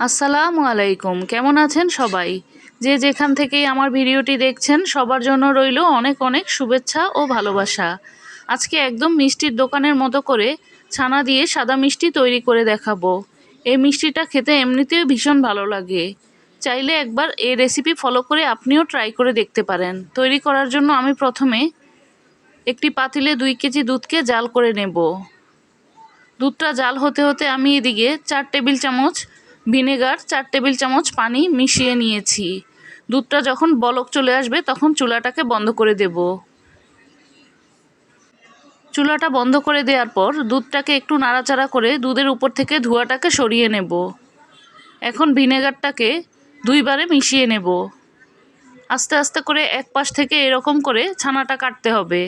আসসালামু আলাইকুম। কেমন আছেন সবাই? যে যেখান থেকেই আমার ভিডিওটি দেখছেন সবার জন্য রইল অনেক অনেক শুভেচ্ছা ও ভালোবাসা। আজকে একদম মিষ্টির দোকানের মতো করে ছানা দিয়ে সাদা মিষ্টি তৈরি করে দেখাবো। এই মিষ্টিটা খেতে এমনিতেও ভীষণ ভালো লাগে। চাইলে একবার এই রেসিপি ফলো করে আপনিও ট্রাই করে দেখতে পারেন। তৈরি করার জন্য আমি প্রথমে একটি পাতিলে 2 কেজি দুধকে জাল করে নেব। দুধটা জাল হতে হতে আমি এদিকে 4 টেবিল চামচ ভিনেগার, 4 টেবিল চামচ পানি মিশিয়ে নিয়েছি। দুধটা যখন বলক চলে আসবে তখন চুলাটাকে বন্ধ করে দেব। চুলাটা বন্ধ করে দেওয়ার পর দুধটাকে একটু নাড়াচাড়া করে দুধের উপর থেকে ধোঁয়াটাকে সরিয়ে নেব। এখন ভিনেগারটাকে 2 বারে মিশিয়ে নেব। আস্তে আস্তে করে এক পাশ থেকে এরকম করে ছানাটা কাটতে হবে।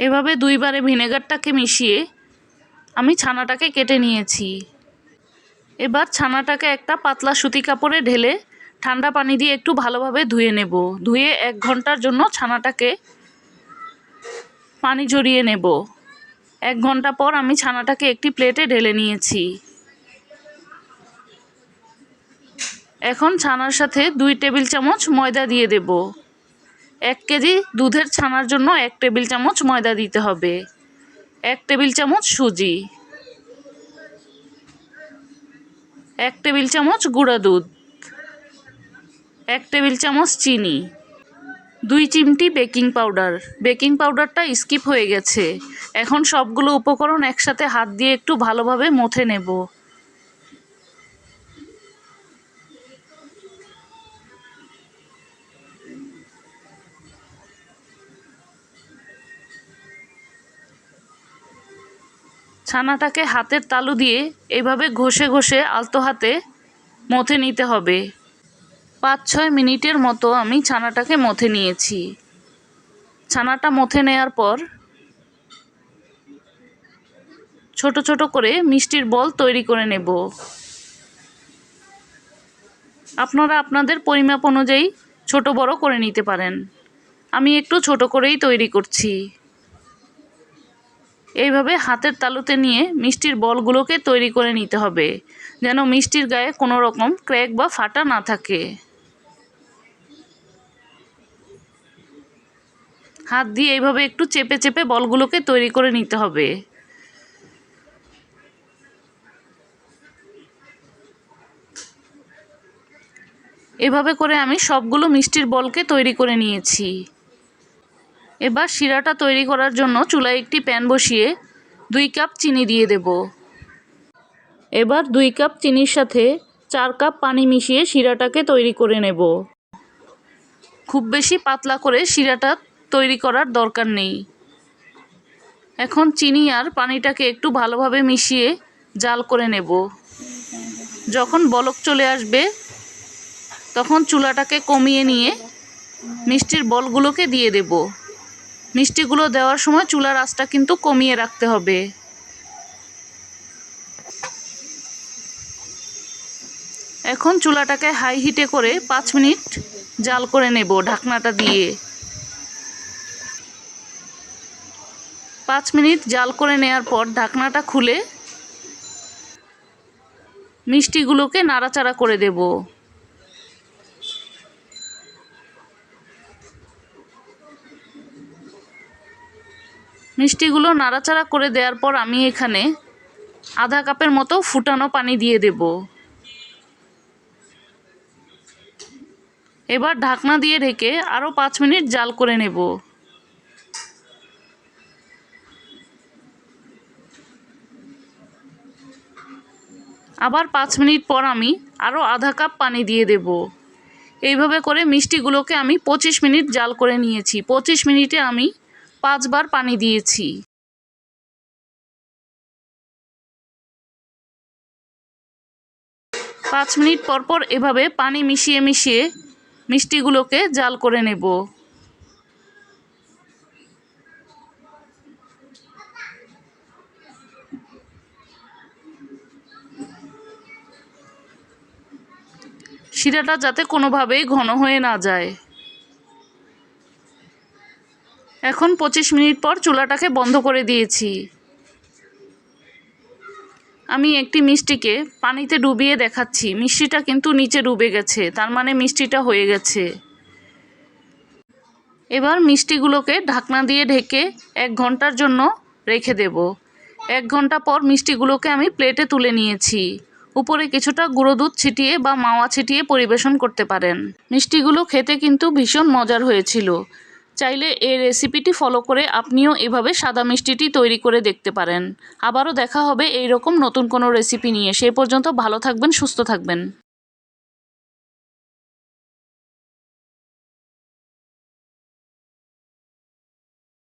এভাবে 2 বারে ভিনেগারটাকে মিশিয়ে আমি ছানাটাকে কেটে নিয়েছি। এবার ছানাটাকে একটা পাতলা সুতি কাপড়ে ঢেলে ঠান্ডা পানি দিয়ে একটু ভালোভাবে ধুয়ে নেব। ধুয়ে 1 ঘন্টার জন্য ছানাটাকে পানি ঝরিয়ে নেব। 1 ঘন্টা পর আমি ছানাটাকে একটি প্লেটে ঢেলে নিয়েছি। এখন ছানার সাথে 2 টেবিল চামচ ময়দা দিয়ে দেব। 1 কেজি দুধের ছানার জন্য 1 টেবিল চামচ ময়দা দিতে হবে। 1 টেবিল চামচ সুজি, 1 টেবিল চামচ গুঁড়া দুধ, 1 টেবিল চামচ চিনি, 2 চিমটি বেকিং পাউডার। বেকিং পাউডারটা স্কিপ হয়ে গেছে। এখন সবগুলো উপকরণ একসাথে হাত দিয়ে একটু ভালোভাবে মথে নেব। ছানাটাকে হাতের তালু দিয়ে এভাবে ঘষে ঘষে আলতো হাতে মথে নিতে হবে। 5-6 মিনিটের মতো আমি ছানাটাকে মথে নিয়েছি। ছানাটা মথে নেওয়ার পর ছোট ছোট করে মিষ্টির বল তৈরি করে নেব। আপনারা আপনাদের পরিমাপ অনুযায়ী ছোট বড় করে নিতে পারেন। আমি একটু ছোট করেই তৈরি করছি। এইভাবে হাতের তালুতে নিয়ে মিষ্টির বলগুলোকে তৈরি করে নিতে হবে, যেন মিষ্টির গায়ে কোনো রকম ক্র্যাক বা ফাটা না থাকে। হাত দিয়ে এইভাবে একটু চেপে চেপে বলগুলোকে তৈরি করে নিতে হবে। এভাবে করে আমি সবগুলো মিষ্টির বলকে তৈরি করে নিয়েছি। এবার শিরাটা তৈরি করার জন্য চুলায় একটি প্যান বসিয়ে 2 কাপ চিনি দিয়ে দেব। এবার 2 কাপ চিনির সাথে 4 কাপ পানি মিশিয়ে শিরাটাকে তৈরি করে নেব। খুব বেশি পাতলা করে শিরাটা তৈরি করার দরকার নেই। এখন চিনি আর পানিটাকে একটু ভালোভাবে মিশিয়ে জাল করে নেব। যখন বলক চলে আসবে তখন চুলাটাকে কমিয়ে নিয়ে মিষ্টির বলগুলোকে দিয়ে দেব। মিষ্টিগুলো দেওয়ার সময় চুলার আঁচটা কিন্তু কমিয়ে রাখতে হবে। এখন চুলাটাকে হাই হিটে করে 5 মিনিট জাল করে নেব ঢাকনাটা দিয়ে। 5 মিনিট জাল করে নেওয়ার পর ঢাকনাটা খুলে মিষ্টিগুলোকে নাড়াচাড়া করে দেব। মিষ্টিগুলো নাড়াচাড়া করে দেওয়ার পর আমি এখানে আধা কাপের মতো ফুটানো পানি দিয়ে দেব। এবার ঢাকনা দিয়ে ঢেকে আরও 5 মিনিট জাল করে নেব। আবার 5 মিনিট পর আমি আরও আধা কাপ পানি দিয়ে দেব। এইভাবে করে মিষ্টিগুলোকে আমি 25 মিনিট জাল করে নিয়েছি। 25 মিনিটে আমি 5 বার পানি দিয়েছি। 5 মিনিট পর পর এভাবে পানি মিশিয়ে মিশিয়ে মিষ্টিগুলোকে জাল করে নেব। শিরাটা যাতে কোনোভাবেই ঘন হয়ে না যায়। এখন 25 মিনিট পর চুলাটাকে বন্ধ করে দিয়েছি। আমি একটি মিষ্টিকে পানিতে ডুবিয়ে দেখাচ্ছি। মিষ্টিটা কিন্তু নিচে ডুবে গেছে, তার মানে মিষ্টিটা হয়ে গেছে। এবার মিষ্টিগুলোকে ঢাকনা দিয়ে ঢেকে 1 ঘন্টার জন্য রেখে দেব। 1 ঘন্টা পর মিষ্টিগুলোকে আমি প্লেটে তুলে নিয়েছি। উপরে কিছুটা গুঁড়ো দুধ ছিটিয়ে বা মাওয়া ছিটিয়ে পরিবেশন করতে পারেন। মিষ্টিগুলো খেতে কিন্তু ভীষণ মজার হয়েছিল। চাইলে এই রেসিপিটি ফলো করে আপনিও এভাবে সাদা মিষ্টিটি তৈরি করে দেখতে পারেন। আবারও দেখা হবে এইরকম নতুন কোনো রেসিপি নিয়ে। সেই পর্যন্ত ভালো থাকবেন, সুস্থ থাকবেন।